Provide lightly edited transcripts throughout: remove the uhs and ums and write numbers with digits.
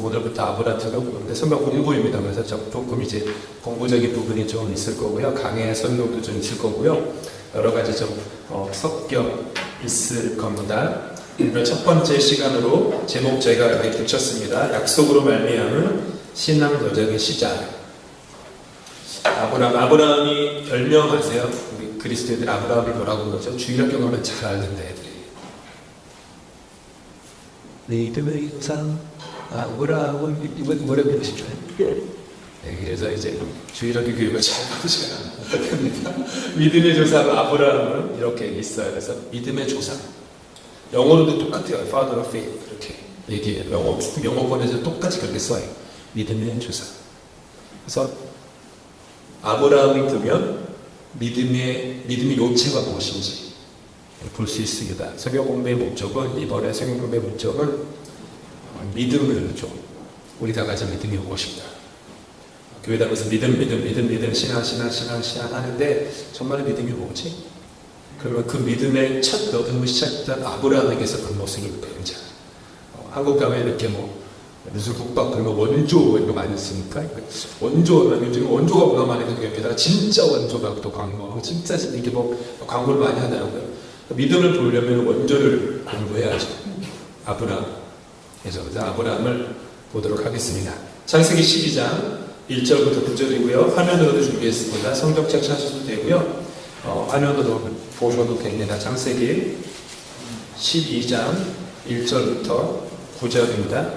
오늘부터 아브라함처럼 그런데 설명 일부입니다. 그래서 조금 이제 공부적인 부분이 좀 있을 거고요. 강의 설명도 좀 있을 거고요. 여러 가지 좀 섞여 있을 겁니다. 오늘 첫 번째 시간으로 제목 제가 이렇게 붙였습니다. 약속으로 말미암은 신앙 여정의 시작. 아브라함이 별명 아세요? 우리 그리스도인들 아브라함이 뭐라고 그러죠? 주일학 경험을 잘 아는데 애들이. 믿음의 조상 아브라함은 뭐라고 그러시죠? 네, 그래서 이제 주일학교 교육을 잘 받으셔야 합니다. 믿음의 조상 아브라함은 이렇게 있어요. 그래서 믿음의 조상. 영어로도 똑같아요. Father of Faith 이렇게 얘기해요. 영어권에서 똑같이 그렇게 써요. 믿음의 조상. 그래서 아브라함이 뜨면 믿음의 요체가 무엇인지 볼 수 있습니다. 성경 공부의 목적은 이번에 성경 공부의 목적은 믿음을 좀 우리 다 같이 믿음이 무엇인가. 교회 다니면서 믿음 신앙 하는데 정말 믿음이 뭐지? 그러면 그 믿음의 첫 여정을 시작했던 아브라함에게서 그 모습을 배우자. 한국 가면 이렇게 무슨 국밥 그러면 원조 이거 많이 쓰니까 원조가 뭐가 많이 생깁니다. 진짜 원조가 또 광고하고 진짜 이게 광고를 많이 하더라고요. 믿음을 보려면 원조를 공부해야죠. 아브라함. 그래서 아브라함을 보도록 하겠습니다. 창세기 12장 1절부터 9절이고요. 화면으로도 준비했습니다. 성경책 찾으셔도 되고요. 화면으로 보셔도 됩니다. 창세기 12장 1절부터 9절입니다.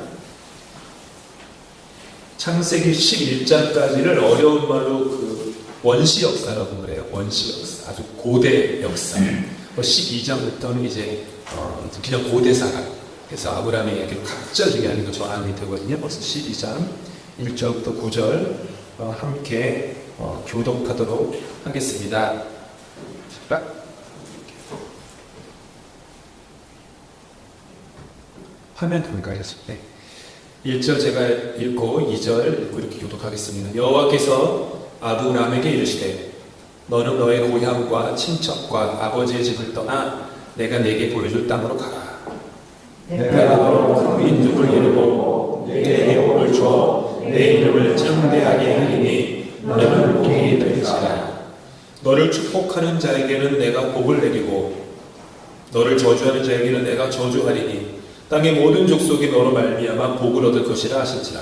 창세기 11장까지를 어려운 말로 원시 역사라고 그래요. 원시 역사. 아주 고대 역사. 12장부터는 이제 그냥 고대사가. 그래서 아브라함의 얘기를 각자 얘기하는 거 좋아하는 되거든요. 벌써 12장 1절부터 9절 함께 교독하도록 하겠습니다. 화면 가까이서 1절 제가 읽고 2절 읽고 이렇게 교독하겠습니다. 여호와께서 아브라함에게 이르시되 너는 너의 고향과 친척과 아버지의 집을 떠나 내가 내게 보여줄 땅으로 가라. 내가 너로 큰 민족을 이루고 내게 복을 주어 내 이름을 창대하게 하리니 너는 복이 될지라. 너를 축복하는 자에게는 내가 복을 내리고 너를 저주하는 자에게는 내가 저주하리니 땅의 모든 족속이 너로 말미암아 복을 얻을 것이라 하신지라.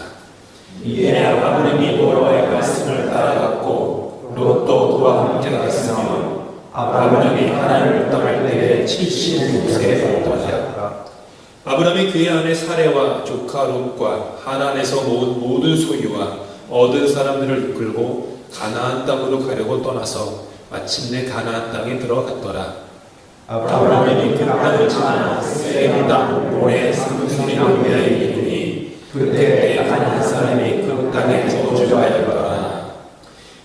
이에 아브라함이 여호와의 말씀을 따라갔고 롯도 그와 함께 갔으며 아브라함이 하나님을 떠날 때에 70세에 도하였다. 아브라함이 그의 아내 사레와 조카 롯과 하란에서 모은 모든 소유와 얻은 사람들을 이끌고 가나안 땅으로 가려고 떠나서 마침내 가나안 땅에 들어갔더라. 아브라함이 그 땅을 지나 세겜 땅 모래 삼순이라에 이르니 그때 가나안 사람이 그 땅에 거주하였더라.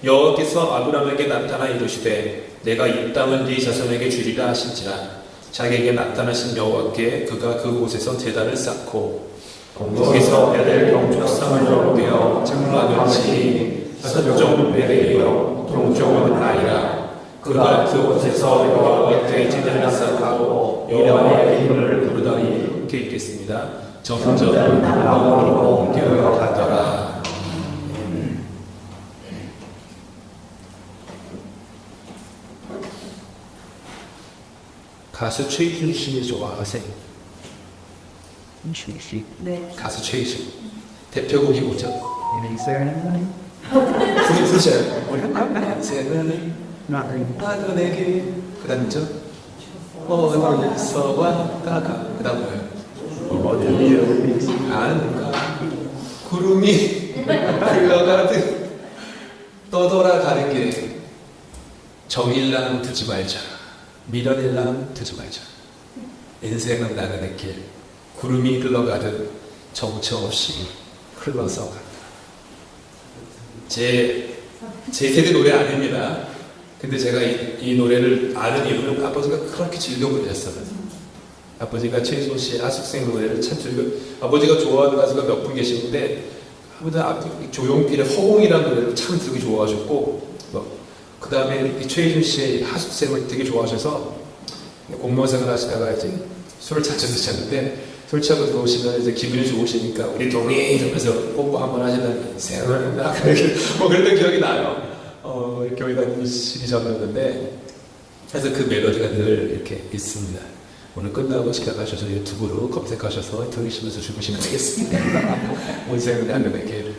여호와께서 아브라함에게 나타나 이르시되 내가 이 땅을 네 자손에게 주리라 하신지라. 자기에게 나타나신 여호와께 그가 그곳에서 제단을 쌓고 거기서 베델 동쪽성을 옮겨 장막을 치니 서쪽은 베델이요 동쪽은 아이라. 그가 그곳에서 여호와 곁에 제단을 쌓고 여호와의 이름을 부르더니 이렇게 읽겠습니다. 점점 남방으로 옮겨가더라. 가수 최희준 씨 좋아하세요? 최희준? 네. 가수 최희준. 대표곡이 뭐죠? Serenity? 부르셔요. 세븐이 Not really. 나도 내게 그 다음이죠? 어디서 왔다가 그 다음 뭐예요? 안가 구름이 흘러가듯 떠돌아가는 길에 정일랑 두지 말자. 미련일랑 두지 말자. 인생은 나가는 길 구름이 흘러가듯 정처 없이 흘러서 간다. 제 세대 노래 아닙니다. 근데 제가 이 노래를 아는 이유는 아버지가 그렇게 즐겨 부르셨어요. 아버지가 최희준 씨의 하숙생 노래를 참 즐겨. 아버지가 좋아하는 가수가 몇 분 계시는데 조용필의 허공이라는 노래를 참 되게 좋아하셨고 그 다음에 최희준 씨의 하숙생을 되게 좋아하셔서 공무원 생활 하시다가 이제 술을 자주 드셨는데 설치하고 들어오시면 이제 기분이 좋으시니까 우리 동이 이러면서 뽀뽀 한번 하시는 인생은 뭐 그랬던 기억이 나요. 교회 다니는 시기 전이었는데 그래서 그 멜로디가 늘 이렇게 있습니다. 오늘 끝나고 시작하셔서 유튜브로 검색하셔서 들으시면서 주무시면 되겠습니다. 인생은 나그네게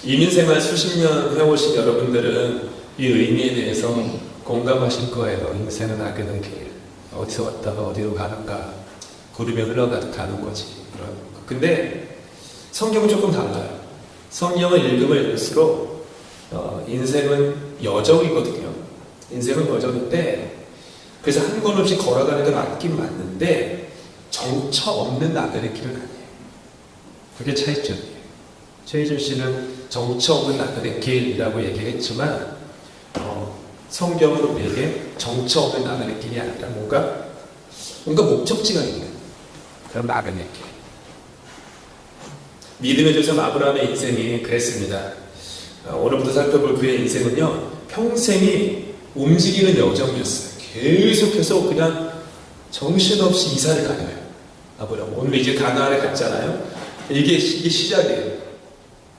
이민생활 수십 년 해오신 여러분들은 이 의미에 대해서 공감하실 거예요. 인생은 나그네 길. 어디서 왔다가 어디로 가는가. 구름에 흘러가는 거지. 근데 성경은 조금 달라요. 성경을 읽으면 읽을수록 인생은 여정이거든요. 인생은 여정인데 그래서 한 건 없이 걸어가는 건 맞긴 맞는데 정처 없는 나그네 길은 아니에요. 그게 차이점이에요. 최희준 씨는 정처 없는 나그네 길이라고 얘기했지만 성경은 우리에게 정처 없는 나그네 길이 아니라 뭔가 목적지가 있는 그런 나그네 길. 믿음의 조상 아브라함의 인생이 그랬습니다. 오늘부터 살펴볼 그의 인생은요 평생이 움직이는 여정이었어요. 계속해서 그냥 정신없이 이사를 다녀요. 아브라함 오늘 이제 가나안에 갔잖아요. 이게 시작이에요.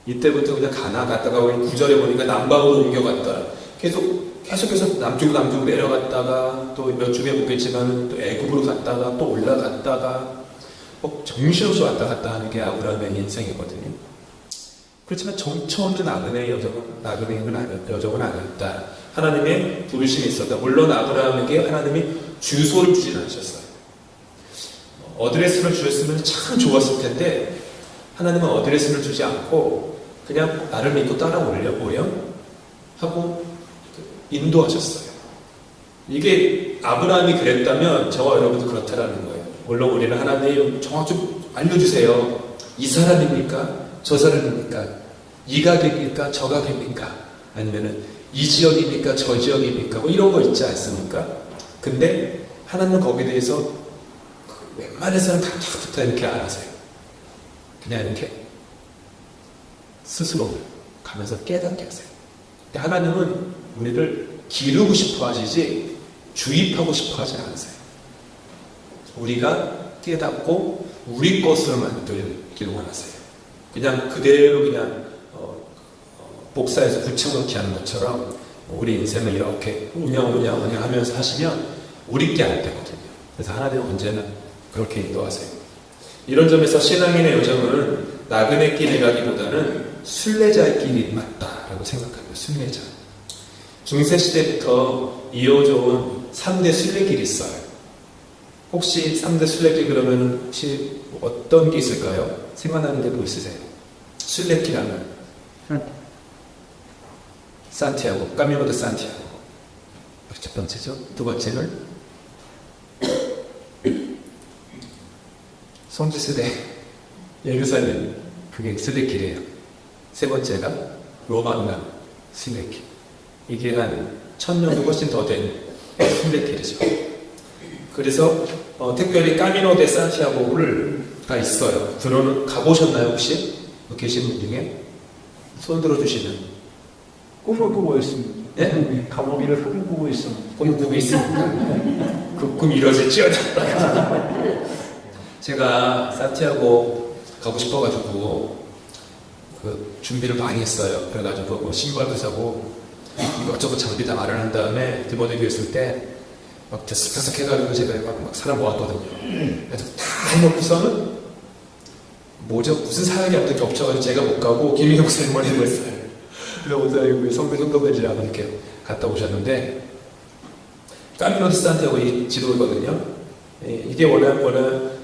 이때부터 그냥 가나 갔다가 우리 9절에 보니까 남방으로 옮겨갔다. 계속해서 남쪽으로 내려갔다가 또 몇 주에 보겠지만 또 애굽으로 갔다가 또 올라갔다가 정신없이 왔다 갔다 하는 게 아브라함의 인생이거든요. 그렇지만 정처 없는 나그네의 여정은 아니었다. 하나님의 부르심이 있었다. 물론 아브라함에게 하나님이 주소를 주지는 않으셨어요. 어드레스를 주셨으면 참 좋았을 텐데 하나님은 어드레스를 주지 않고 그냥 나를 믿고 따라오렴 하고 인도하셨어요. 이게 아브라함이 그랬다면 저와 여러분도 그렇다라는 거예요. 물론 우리는 하나님 정확히 좀 알려주세요. 이 사람입니까? 저 사람입니까? 이 가게입니까? 저 가게입니까? 아니면은 이 지역입니까? 저 지역입니까? 뭐 이런 거 있지 않습니까? 근데 하나님은 거기에 대해서 웬만해서는 다부터 이렇게 알아서요. 그냥 이렇게 스스로 가면서 깨닫게 하세요. 근데 하나님은 우리를 기르고 싶어 하시지 주입하고 싶어 하지 않으세요. 우리가 깨닫고 우리 것으로 만들기를 원하세요. 그냥 그대로 그냥 복사해서 붙여넣기 하는 것처럼 우리 인생을 이렇게 운영하면서 하시면 우리께 안 되거든요. 그래서 하나님은 언제나 그렇게 인도하세요. 이런 점에서 신앙인의 여정은 나그네 길이라기보다는 순례자의 길이 맞다라고 생각합니다. 순례자. 중세시대부터 이어져온 3대 순례길이 있어요. 혹시 3대 순례길 그러면 혹시 어떤 게 있을까요? 생각나는 게 뭐 있으세요? 순례길 하면 산티아고, 까미노 데 산티아고. 첫 번째죠. 두 번째는 선지시대 예루살렘, 그게 순례길이에요. 세 번째가 로마나 순례길. 이게 한 1000년도 훨씬 더 된 순례길이죠. 그래서 특별히 까미노 데 산티아고가 있어요. 가보셨나요 혹시? 계신 분 중에? 손 들어주시는. 꿈을 꾸고 있습니다. 네? 가보기를 꿈꾸고 있습니다. 꿈꾸고 있습니까? 그 꿈 이루어질지어다. 제가 산티아고 가고 싶어가지고 준비를 많이 했어요. 그래가지고 뭐 신발도 사고 이것저것 장비 다 마련한 다음에 드모데기에 있을 때 막 데스크석 해가지고 제가 막 사람 모았거든요. 그래서 다 해놓고서는 무슨 사역이 없는 게 없어가지고 제가 못 가고 김희경 목사님만 해고 했어요. 그래서 목사님 성도들이랑 이렇게 갔다 오셨는데 까미노 데 산티아고 이 지도거든요. 이게 원래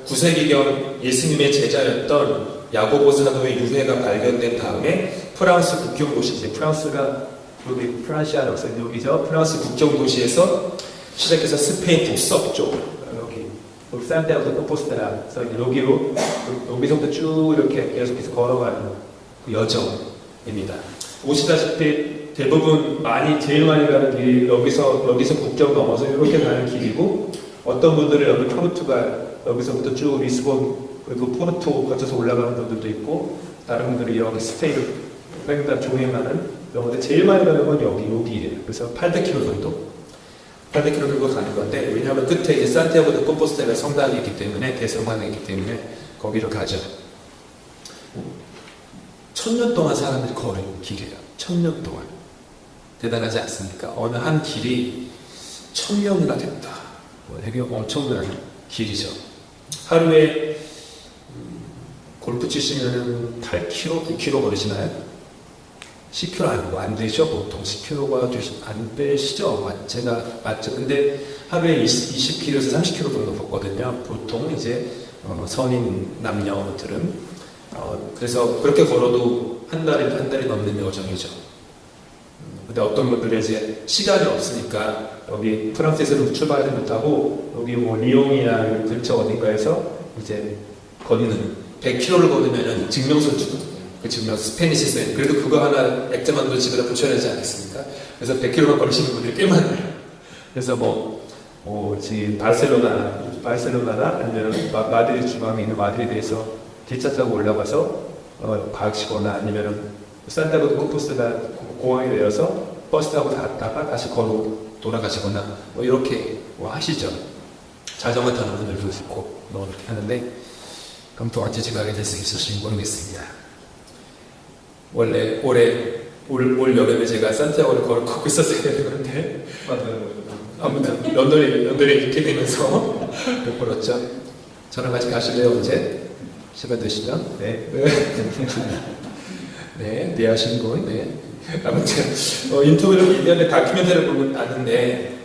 9세기경 예수님의 제자였던 야고보 사도의 유해가 발견된 다음에 프랑스 국경 도시, 이제 프랑스가 여기 프란시아라고 써요. 여기서 프랑스 국경 도시에서 시작해서 스페인 북서쪽 여기 산티아고 콤포스텔라 여기서부터 쭉 이렇게 계속해서 걸어가는 그 여정입니다. 보시다시피 대부분 제일 많이 가는 길이 여기서 국경 넘어서 이렇게 가는 길이고 어떤 분들은 여기 포르투갈 여기서부터 쭉 리스본 그리고 포르토 거쳐서 올라가는 분들도 있고 다른 분들이 여기 스페인 횡단 종행하는 영어인데 제일 많이 가는 건 여기예요. 그래서 800km 정도. 800km 들고 가는 건데, 왜냐하면 끝에 이제 산티아고 데 콤포스텔라 성당이 있기 때문에, 대성당이 있기 때문에 거기로 가죠. 1000년 동안 사람들이 걸은 길이에요. 1000년 동안. 대단하지 않습니까? 어느 한 길이 1000년이나 됐다. 되게 엄청난 길이죠. 하루에 골프 치시면 8km, 9km 걸으시나요? 10km 안 되죠. 보통 10km가 안 되시죠. 제가 맞죠. 근데 하루에 20km에서 30km 정도 걷거든요. 보통 이제 성인 남녀들은. 그래서 그렇게 걸어도 한 달이 넘는 여정이죠. 근데 어떤 분들은 이제 시간이 없으니까 여기 프랑스에서 출발을 못하고 여기 뭐 리옹이나 근처 어딘가에서 이제 거리는 100km를 걸으면 증명서를 주거든요. 그 증명서 스페니시 써요. 그래도 그거 하나 액자만도 집에다 붙여야 되지 않겠습니까? 그래서 100km만 걸으시는 분들이 꽤 많아요. 그래서 지금 바르셀로나나 아니면 마드리드 중앙에 있는 마드리드에서 기차 타고 올라가서 가시거나 아니면 산티아고 콤포스텔라 공항에 내려서 버스 타고 갔다가 다시 걸어 돌아가시거나 이렇게 하시죠. 자전거 타는 분들도 있고 이렇게 하는데, 아무튼 언제 가게 될 수 있을지 모르겠습니다. 원래 올 여름에 제가 산티아고를 걷고 있었어야 되는데, 아무튼 연돌이 있게 되면서 못 걸었죠. 저랑 같이 가실래요? 언제? 시간 되시면? 네. 네, 네 하시는 거. 네. 아무튼 인터뷰를 1년에 다큐멘터리를 보고 났는데,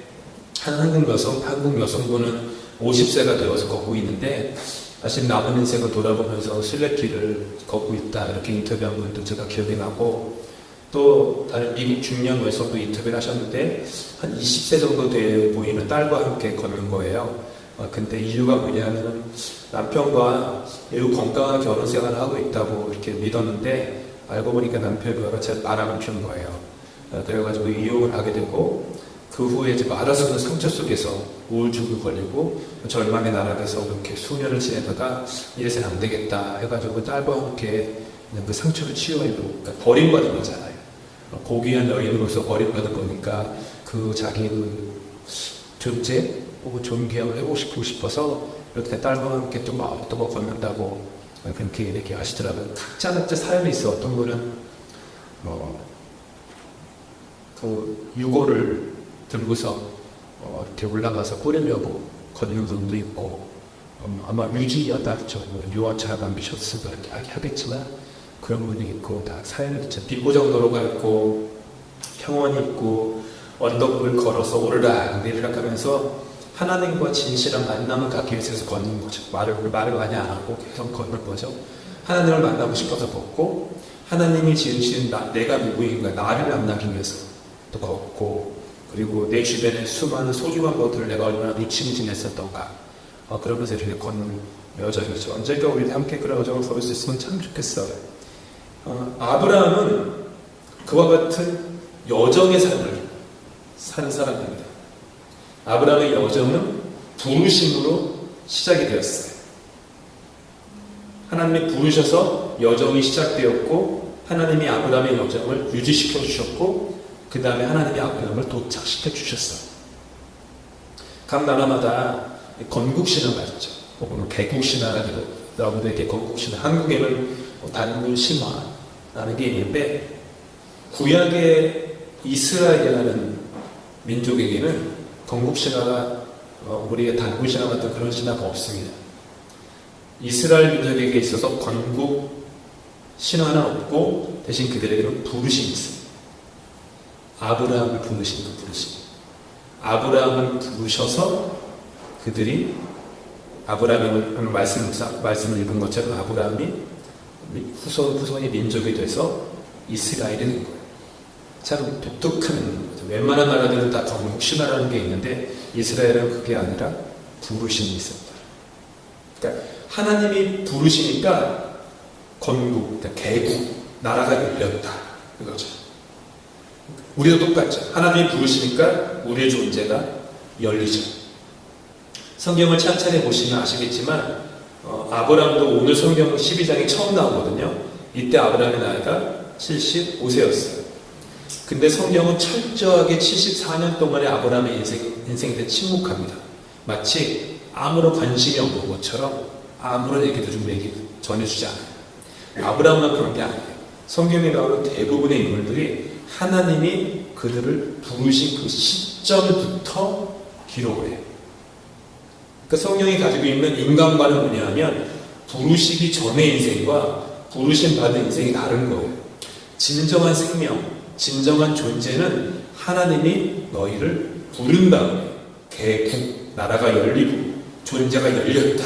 한 한국 여성분은 50세가 되어서 걷고 있는데 사실 남은 인생을 돌아보면서 순례길을 걷고 있다, 이렇게 인터뷰한 분도 제가 기억이 나고, 또 다른 미국 중년 여성도 인터뷰를 하셨는데 한 20세 정도 돼 보이는 딸과 함께 걷는 거예요. 근데 이유가 뭐냐면 남편과 매우 건강한 결혼 생활을 하고 있다고 이렇게 믿었는데, 알고 보니까 남편이 여러 차례 바람을 피운 거예요. 그래가지고 이혼을 하게 되고, 그 후에 이제 말아서는 상처 속에서 우울증을 걸리고 절망에 날아가서 그렇게 수년을 지내다가 이래서는 안 되겠다 해가지고 딸과 함께 그 상처를 치유하려고, 그러니까 버림받은 거잖아요. 고귀한 여인으로서 버림받은 거니까 그 자기 존재 혹은 존경을 해보고 싶어서 이렇게 딸과 함께 좀 마음도 걷는다고 그렇게 얘기하시더라고요. 각자 사연이 있어. 어떤 분은 그 유골을 들고서 이렇게 올라가서 뿌리려고 걷는 분도 있고, 아마 뮤지였다, 유언차가 미셨을 거 하겠지만 그런 분이 있고, 다 사연을 듣죠. 비고정도로가 있고 평원이 있고 언덕을 걸어서 오르락 내리락 하면서 하나님과 진실한 만남을 갖기 위해서 걷는 거죠. 말을 많이 안 하고 계속 걷는 거죠. 하나님을 만나고 싶어서 걷고, 하나님이 지으신 내가 누구인가, 나를 만나기 위해서 또 걷고, 그리고 내 주변에 수많은 소중한 것들을 내가 얼마나 놓치고 지냈었던가, 그러면서 이렇게 걷는 여정이죠. 언젠가 우리 함께 그런 여정을 걸을 수 있으면 참 좋겠어요. 아브라함은 그와 같은 여정의 삶을 사는 사람입니다. 아브라함의 여정은 부르심으로 시작이 되었어요. 하나님이 부르셔서 여정이 시작되었고, 하나님이 아브라함의 여정을 유지시켜 주셨고, 그 다음에 하나님이 아브라함을 도착시켜 주셨어요. 각 나라마다 건국신화가 있죠. 혹은 개국신화라고 여러분들에게 건국신화, 한국에는 단군신화라는 게 있는데, 구약의 이스라엘이라는 민족에게는 건국신화가 우리의 단군신화 같은 그런 신화가 없습니다. 이스라엘 민족에게 있어서 건국신화는 없고, 대신 그들에게는 부르심이 있습니다. 아브라함을 부르신 그 부르심. 아브라함을 부르셔서 그들이, 아브라함을 말씀을 읽은 것처럼 아브라함이 후손의 민족이 돼서 이스라엘이 된 거예요. 참 독특한 거죠. 웬만한 나라들은 다 건국신화라는 게 있는데 이스라엘은 그게 아니라 부르심이 있었다. 그러니까 하나님이 부르시니까 건국, 그러니까 개국, 나라가 열렸다, 그거죠. 우리도 똑같죠. 하나님이 부르시니까 우리의 존재가 열리죠. 성경을 찬찬히 보시면 아시겠지만 아브라함도 오늘 성경 12장에 처음 나오거든요. 이때 아브라함의 나이가 75세였어요. 근데 성경은 철저하게 74년 동안의 아브라함의 인생에 대해 침묵합니다. 마치 아무런 관심이 없는 것처럼 아무런 얘기도 좀 전해주지 않아요. 아브라함은 그런 게 아니에요. 성경에 나오는 대부분의 인물들이 하나님이 그들을 부르신 그 시점부터 기록을 해요. 그 성경이 가지고 있는 인간관은 뭐냐면 부르시기 전의 인생과 부르심 받은 인생이 다른 거예요. 진정한 생명, 진정한 존재는 하나님이 너희를 부른 다음에 계획한 나라가 열리고 존재가 열렸다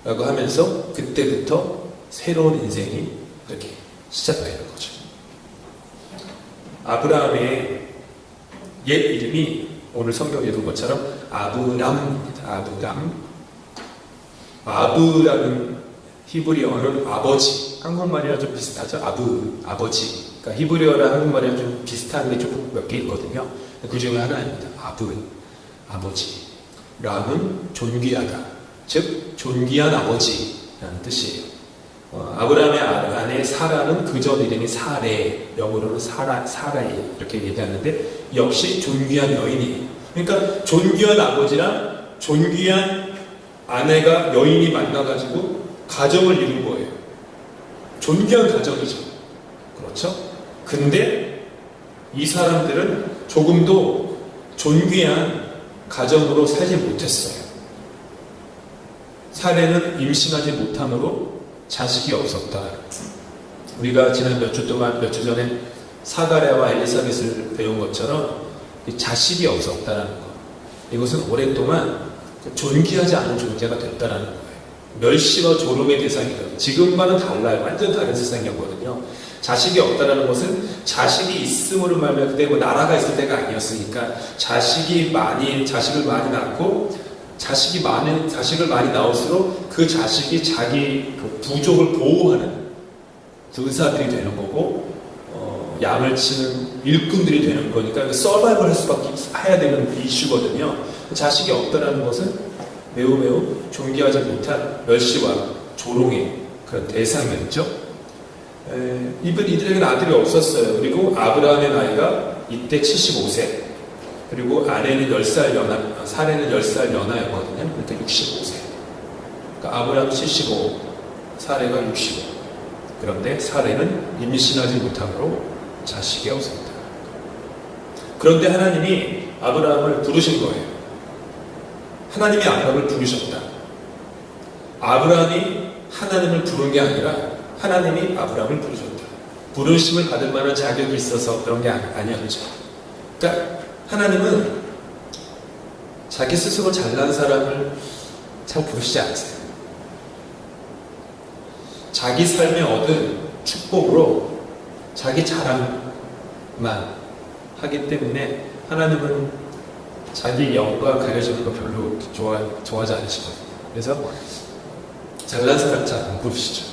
라고 하면서 그때부터 새로운 인생이 이렇게 시작되는 거죠. 아브라함의 옛 이름이 오늘 성경에 본 것처럼 아브람입니다. 아브라는 히브리어는 아버지, 한국말이랑 좀 비슷하죠. 아버지. 그러니까 히브리어랑 한국말이랑 좀 비슷한 게 조금 몇 개 있거든요. 그 중에 하나입니다. 아버지. 람은 존귀하다. 즉 존귀한 아버지라는 뜻이에요. 아브라함의 아내 사라는 그전 이름이 사레, 영어로는 사라이 이렇게 얘기하는데 역시 존귀한 여인이에요. 그러니까 존귀한 아버지랑 존귀한 아내가 여인이 만나가지고 가정을 이룬 거예요. 존귀한 가정이죠. 그렇죠? 근데 이 사람들은 조금도 존귀한 가정으로 살지 못했어요. 사례는 임신하지 못함으로 자식이 없었다. 우리가 지난 몇 주 전에 사가랴와 엘리사벳을 배운 것처럼 자식이 없었다는 것. 이것은 오랫동안 존귀하지 않은 존재가 됐다는 거예요. 멸시와 조롱의 대상이다. 지금과는 달라요. 완전 다른 세상이었거든요. 자식이 없다는 것은 자식이 있음으로 말하면 그때 뭐 나라가 있을 때가 아니었으니까 자식을 많이 낳고 자식을 많이 낳을수록 그 자식이 자기 그 부족을 보호하는 그 의사들이 되는 거고 양을 치는 일꾼들이 되는 거니까 서바이벌 할 수밖에 해야 되는 이슈거든요. 자식이 없다는 것은 매우 존귀하지 못한 멸시와 조롱의 그런 대상이었죠. 이들에게는 아들이 없었어요. 그리고 아브라함의 나이가 이때 75세. 그리고 아내는 10살 연하, 사례는 10살 연하였거든요. 그러니까 65세. 그러니까 아브라함 75, 사례가 65. 그런데 사례는 임신하지 못함으로 자식이 없습니다. 그런데 하나님이 아브라함을 부르신 거예요. 하나님이 아브라함을 부르셨다. 아브라함이 하나님을 부른 게 아니라 하나님이 아브라함을 부르셨다. 부르심을 받을 만한 자격이 있어서 그런 게 아니었죠. 그러니까 하나님은 자기 스스로 잘난 사람을 잘 부르시지 않으세요. 자기 삶에 얻은 축복으로 자기 자랑만 하기 때문에 하나님은 자기 영광 가려지는 거 별로 좋아하지 않으시거든요. 그래서 잘난 사람 잘 안 부르시죠.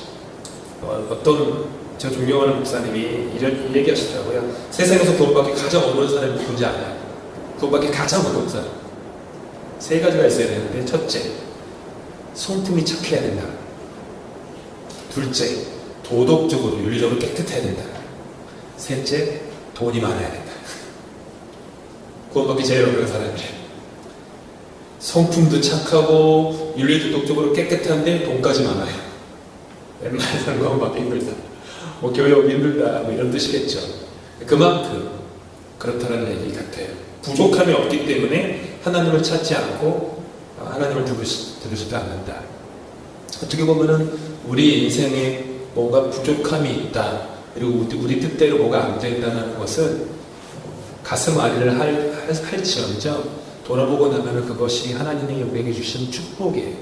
어떤 제가 존경하는 목사님이 이런 얘기하시더라고요. 세상에서 돈밖에 가장 어려운 사람이 누군지 알아요? 돈밖에 가장 어려운 사람. 세 가지가 있어야 되는데, 첫째, 성품이 착해야 된다. 둘째, 도덕적으로 윤리적으로 깨끗해야 된다. 셋째, 돈이 많아야 된다. 그것밖에 제일 어려운 사람이에요. 성품도 착하고 윤리도덕적으로 깨끗한데 돈까지 많아요. 웬만한 사람과 받기 힘들다. 뭐 교회 오기 힘들다. 뭐 이런 뜻이겠죠. 그만큼 그렇다는 얘기 같아요. 부족함이 없기 때문에 하나님을 찾지 않고 하나님을 들으지도 않는다. 어떻게 보면은 우리 인생에 뭔가 부족함이 있다. 그리고 우리 뜻대로 뭐가 안 된다는 것은 가슴 아리를 할지언정 돌아보고 나면 그것이 하나님이 우리에게 주신 축복이에요.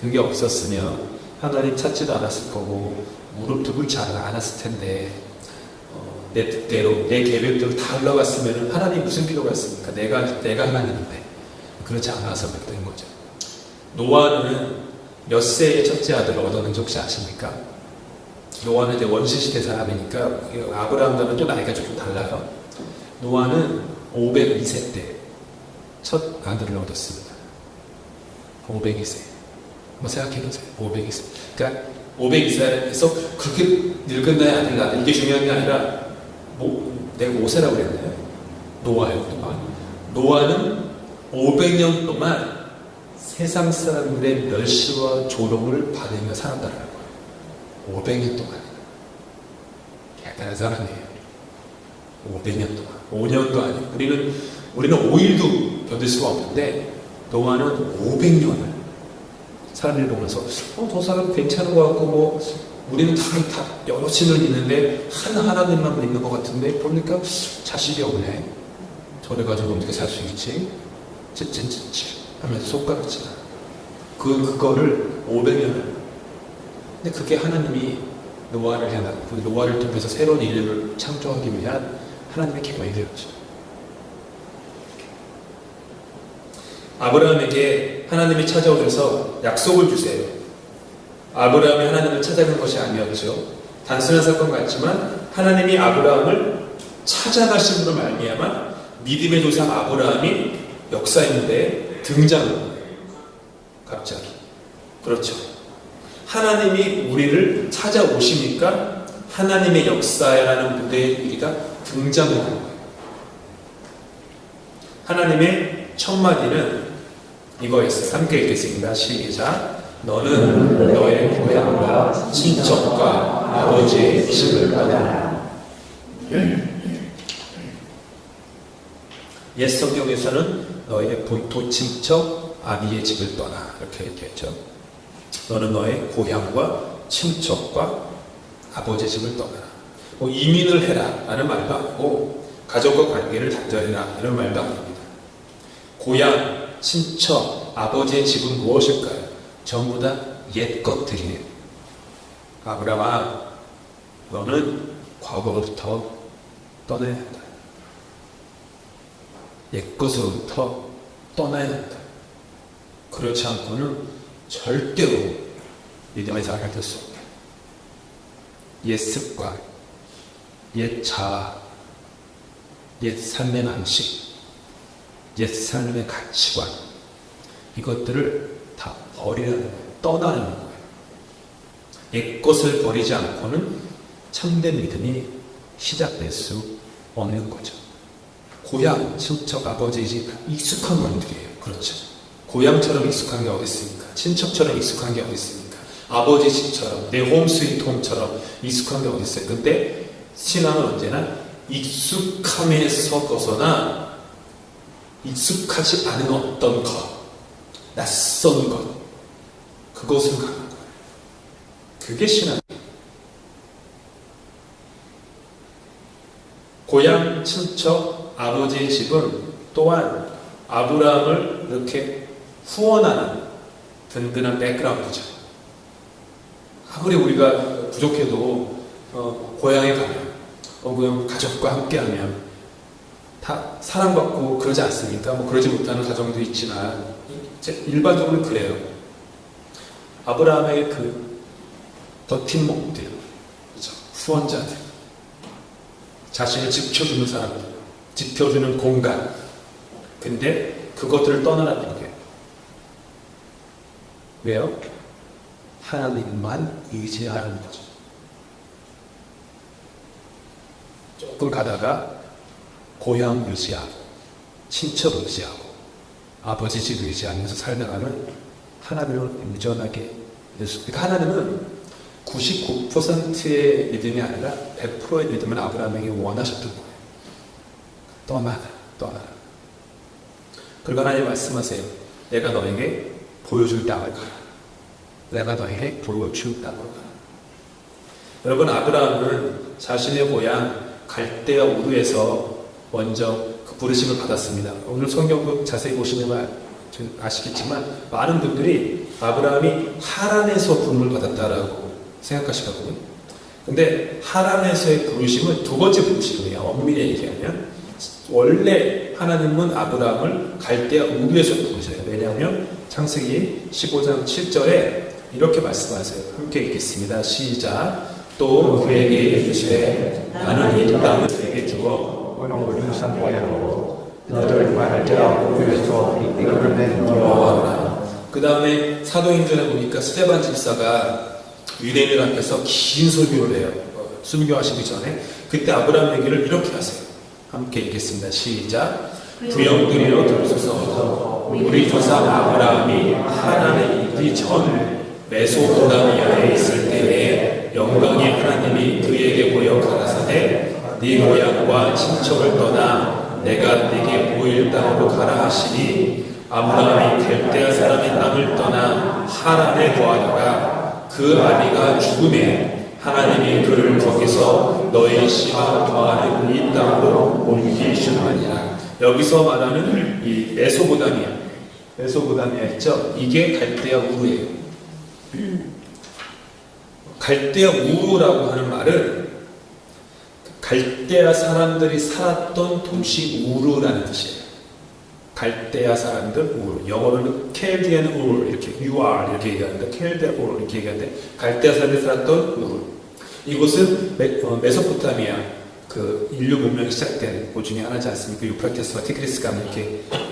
그게 없었으면 하나님 찾지도 않았을 거고 무릎 두글지 않았을 텐데 내 뜻대로 내 계획대로 다 흘러갔으면 하나님 무슨 필요가 있습니까? 내가 하나님인데 그렇지 않아서 그랬던 거죠. 노아는 몇 세의 첫째 아들을 얻었는지 혹시 아십니까? 노아는 이제 원시시대 사람이니까 아브라함과는 또 나이가 조금 달라요. 노아는 502세 때 첫 아들을 얻었습니다. 502세. 뭐 생각해보세요. 502세. 그러니까 502세에서 그렇게 늙은 나이 아들 낳아. 이게 중요한 게 아니라 내가 모세라고 그랬나요? 노아였구나. 노아는 500년 동안 세상 사람들의 멸시와 조롱을 받으며 살았다는 거예요. 500년 동안. 대단한 사람이에요. 500년 동안. 5년도 아니고. 우리는 5일도 견딜 수가 없는데, 노아는 500년을 사람들이 보면서, 저 사람 괜찮은 것 같고, 우리는 다 여러 신을 믿는데, 하나님만 믿는 것 같은데, 보니까 자식이 없네. 저래 가지고 어떻게 살 수 있지? 찌찌찌찌 하면서 손가락질. 그거를 500년을. 근데 그게 하나님이 노아를 해놨고, 노아를 통해서 새로운 인류를 창조하기 위한 하나님의 계획이 되었죠. 아브라함에게 하나님이 찾아오셔서 약속을 주세요. 아브라함이 하나님을 찾아간 것이 아니었죠. 단순한 사건 같지만 하나님이 아브라함을 찾아가심으로 말미암아 믿음의 조상 아브라함이 역사인데 등장한 거예요. 갑자기. 그렇죠. 하나님이 우리를 찾아오시니까 하나님의 역사라는 무대에 우리가 등장하는 거예요. 하나님의 첫 마디는 이거였어요. 함께 읽겠습니다. 시작. 너는 너의 고향과 친척과 아버지의 집을 떠나라. 옛 성경에서는 너의 본토 친척 아비의 집을 떠나 이렇게 얘기했죠. 너는 너의 고향과 친척과 아버지의 집을 떠나라. 이민을 해라 라는 말도 아니고 가족과 관계를 단절해라 이런 말도 아닙니다. 고향, 친척, 아버지의 집은 무엇일까요? 전부 다 옛 것들이에요. 아브라함아, 너는 과거로부터 떠나야 한다. 옛 것으로부터 떠나야 한다. 그렇지 않고는 절대로 믿음의 자가 될 수 없다. 옛 습관, 옛 자아, 옛 삶의 방식, 옛 삶의 가치관, 이것들을 다 버리라는 거예요. 떠나는 거예요. 옛 것을 버리지 않고는 참된 믿음이 시작될 수 없는 거죠. 고향, 친척, 아버지 집 익숙한 분들이에요. 그렇죠. 고향처럼 익숙한 게 어디 있습니까? 친척처럼 익숙한 게 어디 있습니까? 아버지 집처럼, 내 홈 스위트 홈처럼 익숙한 게 어디 있어요? 근데 신앙은 언제나 익숙함에서 벗어나 익숙하지 않은 어떤 것, 낯선 것, 그것을 가는 거예요. 그게 신앙이에요. 고향, 친척, 아버지의 집은 또한 아브라함을 이렇게 후원하는 든든한 백그라운드죠. 아무리 우리가 부족해도 고향에 가면 혹은 가족과 함께하면 다 사랑받고 그러지 않습니까? 그러지 못하는 가정도 있지만 일반적으로 그래요. 아브라함의 그 버팀목들, 그렇죠? 후원자들, 자신을 지켜주는 사람들, 지켜주는 공간. 근데 그것들을 떠나라는 거예요. 왜요? 하나님만 의지하는 거죠. 조금 가다가 고향 의지하고 친척 의지하고 아버지 집 의지하면서 살다가는 하나님을 온전하게 그러니까 하나님은 99%의 믿음이 아니라 100%의 믿음을 아브라함에게 원하셨던 거예요. 떠나라. 그리고 하나님 말씀하세요. 내가 너에게 보여줄 땅을 가라. 내가 너에게 보여줄 땅을 가라. 여러분, 아브라함은 자신의 고향 갈대아 우르에서 먼저 그 부르심을 받았습니다. 오늘 성경도 자세히 보시면 아시겠지만 많은 분들이 아브라함이 하란에서 부름을 받았다라고 생각하시거든요. 근데 하란에서의 부르심은 두 번째 부르심이에요. 엄밀히 얘기하면 원래 하나님은 아브라함을 갈대아 우르에서 부르셔요. 왜냐하면 창세기 15장 7절에 이렇게 말씀하세요. 함께 읽겠습니다. 시작. 또 그에게 이르시되 나는 이 땅을 내게 주어 너를 산포하고 너를 갈대아 우르에서 이끌어내노라. 그 다음에 사도행전에 보니까 스데반 집사가 유대인들 앞에서 긴 설교를 해요. 순교하시기 전에. 그때 아브라함 얘기를 이렇게 하세요. 함께 읽겠습니다. 시작. 부영들이여 들으소서. 우리 조상 아브라함이 하나님의 이르기 전 메소포타미아에 있을 때에 영광의 하나님이 그에게 보여 가라사대 네 고향과 친척을 떠나 내가 네게 보일 땅으로 가라 하시니 아브라함이 갈대아 사람의 땅을 떠나 하란에 거하다가 그 아비가 죽음에 하나님이 그를 거기서 너희 씨와 더하는 이 땅으로 옮기시느니라. 여기서 말하는 이 메소포타미아 있죠? 이게 갈대아 우르예요. 갈대아 우르라고 하는 말은 갈대아 사람들이 살았던 도시 우르라는 뜻이에요. 갈대아 사람들 우르, 영어로는 켈디안 우르 이렇게 UR 이렇게 얘기하는데 켈디아 우르 이렇게 얘기하는데 갈대아 사람들이 살았던 우르. 이곳은 메소포타미아 그 인류 문명이 시작된 곳 중에 하나지 않습니까? 유프라테스와 티그리스 강이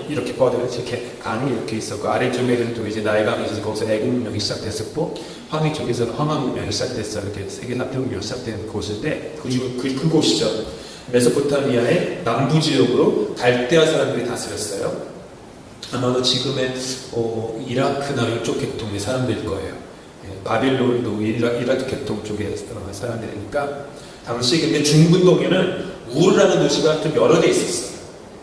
이렇게 뻗어서 이렇게 강이 이렇게 있었고 아래쪽에는 또 이제 나일강이 있어서 거기서 애국 문명이 시작됐었고 황해 쪽에서는 황하 문명이 시작됐어. 이렇게 세계 합병문명이 시작된 곳인데 그곳이죠. 메소포타미아의 남부 지역으로 갈대아 사람들이 다스렸어요. 아마도 지금의 이라크나 이쪽 계통의 사람들일 거예요. 바빌론도 이라크 계통 쪽에 사람들이니까 당시 근데 중근동에는 우르라는 도시가 좀 여러 개 있었어요.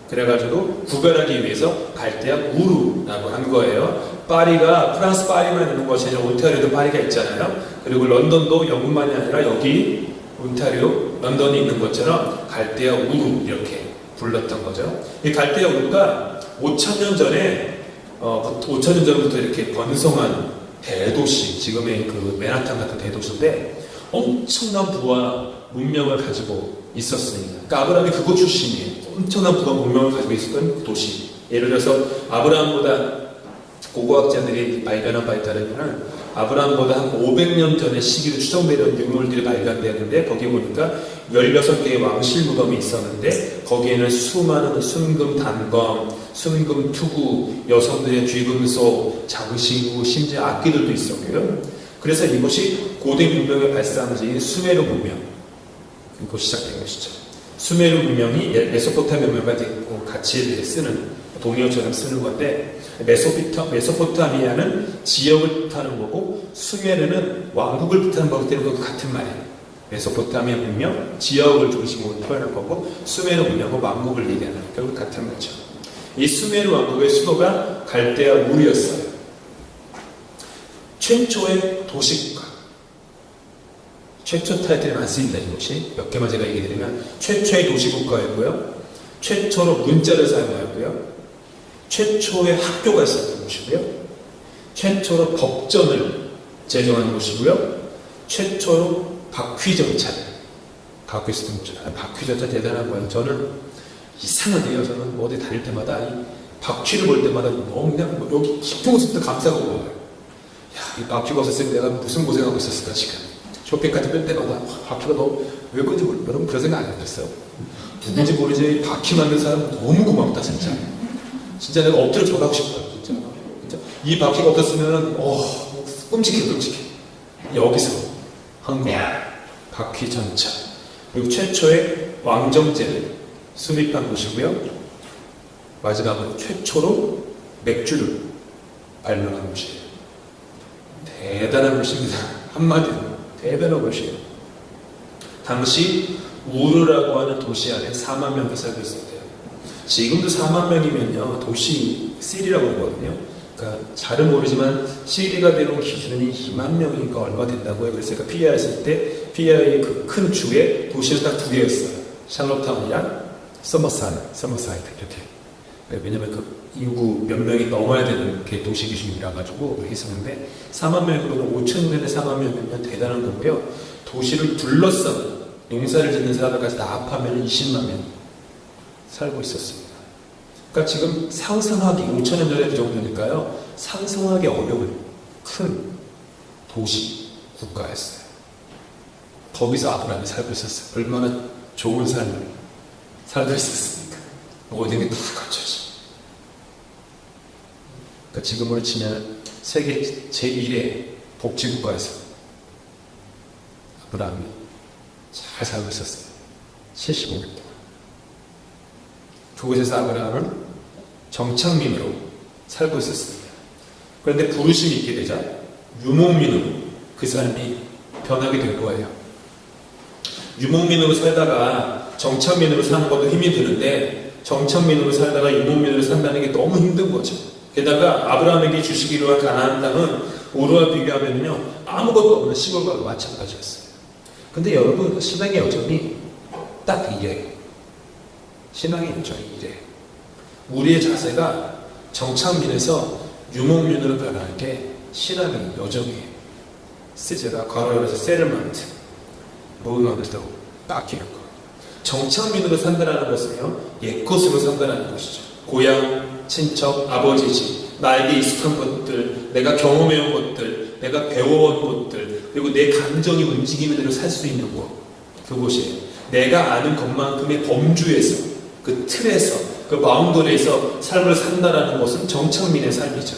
그래가지고 구별하기 위해서 갈대아 우르라고 한 거예요. 파리가 프랑스 파리만 있는 것이 아니라 온타리오도 파리가 있잖아요. 그리고 런던도 영국만이 아니라 여기 온타리오, 런던이 있는 것처럼 갈대아 우르 이렇게 불렀던 거죠. 이 갈대아 우르가 5,000년 전에 5,000년 전부터 이렇게 번성한 대도시, 지금의 그 맨하탄 같은 대도시인데 엄청난 부와 문명을 가지고 있었습니다. 그러니까 아브라함이 그곳 출신이에요. 엄청난 부와 문명을 가지고 있었던 도시. 예를 들어서 아브라함보다 고고학자들이 발견한 바에 따르면 아브라함보다 한 500년 전의 시기로 추정되는 유물들이 발견되는데 거기 보니까 16개의 왕실 무덤이 있었는데 거기에는 수많은 순금 단검, 순금 투구, 여성들의 귀금속, 장신구, 심지어 악기들도 있었고요. 그래서 이것이 고대 문명의 발상지인 수메르 문명, 이곳 시작된 것이죠. 수메르 문명이 메소포타미아 문명과 같이 쓰는 동의어처럼 쓰는 건데 메소포타미아는 지역을 뜻하는 거고 수메르는 왕국을 뜻하는 거기 때문에 같은 말이에요. 메소포타미아 문명, 지역을 중심으로 표현한 거고 수메르 문명은 왕국을 얘기하는 결국 같은 거죠. 이 수메르 왕국의 수도가 갈대아 우르였어요. 최초의 도시국가. 최초 타이틀이 많습니다. 이것이 몇 개만 제가 얘기드리면 최초의 도시국가였고요. 최초로 문자를 사용하였고요. 최초의 학교가 있었던 곳이고요. 최초로 법전을 제정한 곳이고요. 최초로 바퀴전차를 갖고 있었던 곳이에요. 바퀴전차 대단한 거예요. 저는 이상하네요. 저는 어디 다닐 때마다 이 바퀴를 볼 때마다 너무 그냥 여기 깊은 곳부터 감싸고 보여요. 야, 이 바퀴가 없었으면 내가 무슨 고생하고 있었을까 지금. 쇼핑카드 뺄 때마다 바퀴가 너무 왜 그런지 모르겠어요. 여러분 그런 생각 안 해봤어요? 누군지 모르지 바퀴 만든 사람 너무 고맙다 진짜. 진짜 내가 엎드려 절하고 싶어요. 진짜. 이 바퀴가 없었으면 끔찍해. 여기서 한 거. 바퀴 전차. 그리고 최초의 왕정제를 수립한 곳이고요. 마지막으로 최초로 맥주를 발명한 곳이에요. 대단한 곳입니다. 한마디로 대단한 곳이에요. 당시 우르라고 하는 도시 안에 4만 명이 살고 있었대요. 지금도 4만 명이면요 도시 시리라고 하거든요. 그러니까 잘은 모르지만 시리가 되는 기준이 2만 명이니까 얼마 된다고요. 그래서 제가 PIR 했을 때 PIR의 그 큰 주에 도시는 딱 2개였어요. 샬롯타운이랑 서머사이드 이렇게. 왜냐면 그 인구 몇 명이 넘어야 되는 게 도시 기준이라 가지고 그렇게 했었는데 4만 명으로는 5천 년에 4만 명이면 대단한 거고요. 도시를 둘러싼 농사를 짓는 사람들까지 다 합하면 20만 명 살고 있었습니다. 그러니까 지금 상상하기 5천 년 전에 그 정도니까요. 상상하기 어려운 큰 도시 국가였어요. 거기서 아브라함이 살고 있었어요. 얼마나 좋은 삶을 살고 있었습니까? 모든 게 다 갖춰져. 그러니까 지금으로 치면 세계 제1의 복지국가에서 아브라함이 잘 살고 있었어요. 75년 동안. 그곳에서 아브라함은 정착민으로 살고 있었습니다. 그런데 부르심이 있게 되자 유목민으로 그 삶이 변하게 될 거예요. 유목민으로 살다가 정착민으로 사는 것도 힘이 드는데 정착민으로 살다가 유목민으로 산다는 게 너무 힘든 거죠. 게다가 아브라함에게 주시기로 한 가나안 땅은 우르와 비교하면요 아무것도 없는 시골과 마찬가지였어요. 근데 여러분 신앙의 여정이 딱 이래요. 신앙의 여정이 이래요. 우리의 자세가 정착민에서 유목민으로 변하는 게 신앙의 여정이에요. 시제가 괄호 열어서 세틀먼트, 모먼트도 딱 이런 거. 정착민으로 산다는 것은요 옛것으로 산다는 것이죠. 고향, 친척, 아버지 집, 나에게 익숙한 것들, 내가 경험해온 것들, 내가 배워온 것들, 그리고 내 감정이 움직이는 대로 살 수 있는 곳, 그곳이에요. 내가 아는 것만큼의 범주에서, 그 틀에서, 그 바운더리에서 삶을 산다라는 것은 정착민의 삶이죠.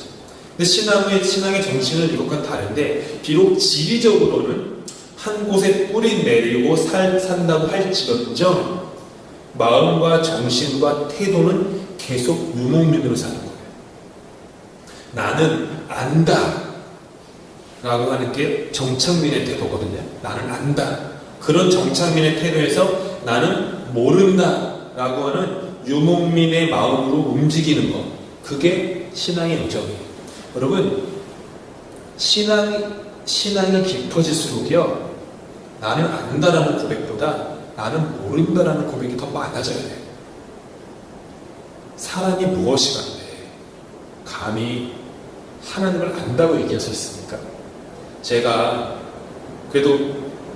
근데 신앙의 정신은 이것과는 다른데 비록 지리적으로는 한 곳에 뿌리 내리고 산다고 할지언정 마음과 정신과 태도는 계속 유목민으로 사는 거예요. 나는 안다 라고 하는 게 정착민의 태도거든요. 나는 안다. 그런 정착민의 태도에서 나는 모른다 라고 하는 유목민의 마음으로 움직이는 것, 그게 신앙의 여정이에요. 여러분 신앙이 깊어질수록요 나는 안다라는 고백보다 나는 모른다라는 고백이 더 많아져야 돼요. 사람이 무엇이 간데 감히 하나님을 안다고 얘기할 수 있습니까? 제가 그래도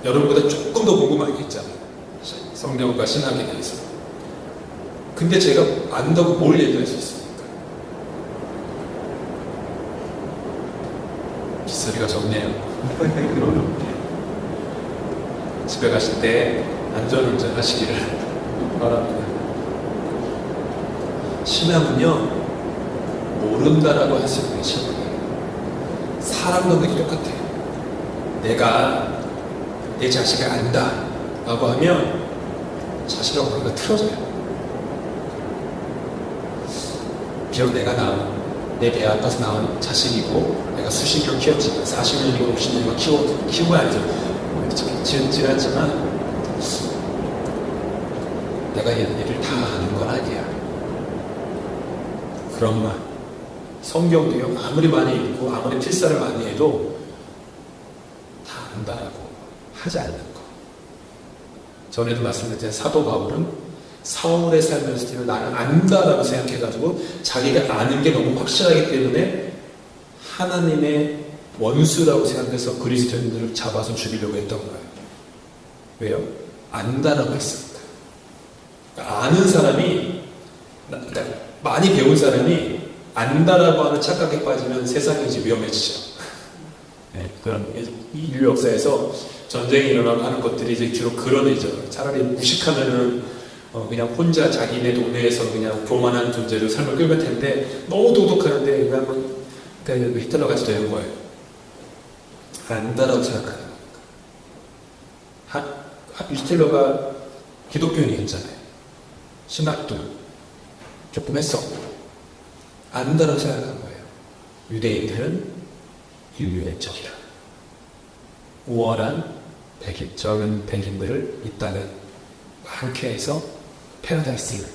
여러분보다 조금 더 궁금한 게 있잖아요. 성경과 신학에 대해서. 근데 제가 안다고 뭘 얘기할 수 있습니까? 빗소리가 적네요. 집에 가실 때 안전운전 하시기를 바랍니다. 신앙은요 모른다라고 할 수 있는 신앙이에요. 사람도 그게 똑같아요. 내가 내 자식을 안다 라고 하면 자식하고 뭔가 틀어져요. 비록 내가 낳은 내 배 아파서 낳은 자식이고 내가 수십 년 키웠지만 40년이고 60년이고 키우고 아니죠. 지났지만 내가 얘를 다 아는 건 아니야. 그런 말 성경도요 아무리 많이 읽고 아무리 필사를 많이 해도 다 안다라고 하지 않는 거. 전에도 말씀드렸지만 사도 바울은 사울의 삶에서 나는 안다라고 생각해가지고 자기가 아는 게 너무 확실하기 때문에 하나님의 원수라고 생각해서 그리스도인들을 잡아서 죽이려고 했던 거예요. 왜요? 안다라고 했습니다. 그러니까 아는 사람이, 그러니까 많이 배운 사람이 안다라고 하는 착각에 빠지면 세상이 이제 위험해지죠. 네, 그런 인류 역사에서 전쟁이 일어나고 하는 것들이 이제 주로 그런 일이죠. 차라리 무식하면은 그냥 혼자 자기네 동네에서 그냥 교만한 존재로 삶을 끌고 텐데 너무 똑똑하는데 그냥 히틀러 같이 되는 거예요. 안다라고 생각하는 거니까. 히틀러가 기독교인이었잖아요. 신학도 조금 했었고 안다라고 생각한 거예요. 유대인들은 인류의 적이라. 우월한 적은 백인들을 이따는 함께 해서 패러다이스를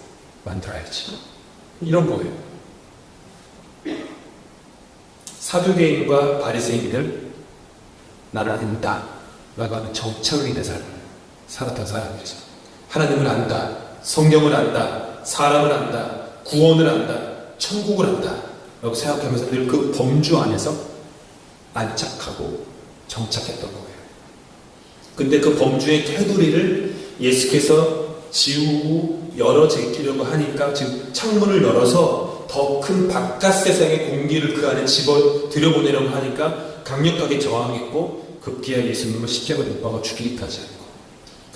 만들어야지. 이런 거예요. 사두개인과 바리새인들 나를 안다 라고 하는 정착을 인해 살았던 사람들이죠. 하나님을 안다, 성경을 안다, 사람을 안다, 구원을 안다, 천국을 안다 라고 생각하면서 늘 그 범주 안에서 안착하고 정착했던 거예요. 근데 그 범주의 테두리를 예수께서 지우고 열어 제끼려고 하니까 지금 창문을 열어서 더 큰 바깥 세상의 공기를 그 안에 집어 들여보내려고 하니까 강력하게 저항했고 급기야 예수님을 십자가에 못 박아 죽이기까지 한 거.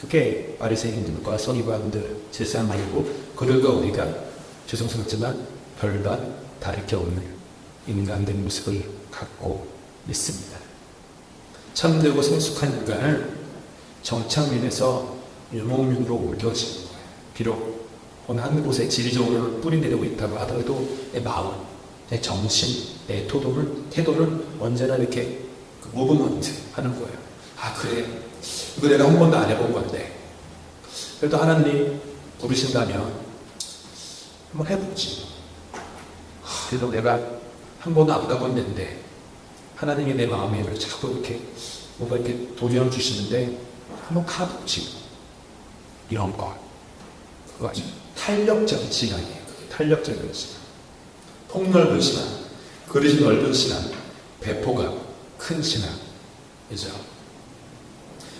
그게 바리새인들과 서기관들 제사장이고 그들과 우리가 죄송스럽지만 별반 다를 게 없는 인간된 모습을 갖고 있습니다. 참되고 성숙한 인간을 정착민에서 유목민으로 옮겨지는 거예요. 비록 어느 한 곳에 지리적으로 뿌리내리고 있다고 하더라도 내 마음, 내 정신, 내 태도를 언제나 이렇게 무브먼트 하는 거예요. 아, 그래. 이거 내가 한 번도 안 해본 건데. 그래도 하나님 부르신다면 한번 해보지. 그래도 내가 한 번도 안 가본 데인데 하나님이 내 마음에 자꾸 이렇게 뭔가 이렇게 도전을 주시는데 한번 가보지. 이런 거. 그거 아주 탄력적인 신앙이에요. 탄력적인 신앙. 폭넓은 신앙, 그릇이 넓은 신앙, 배포가 큰 신앙이죠.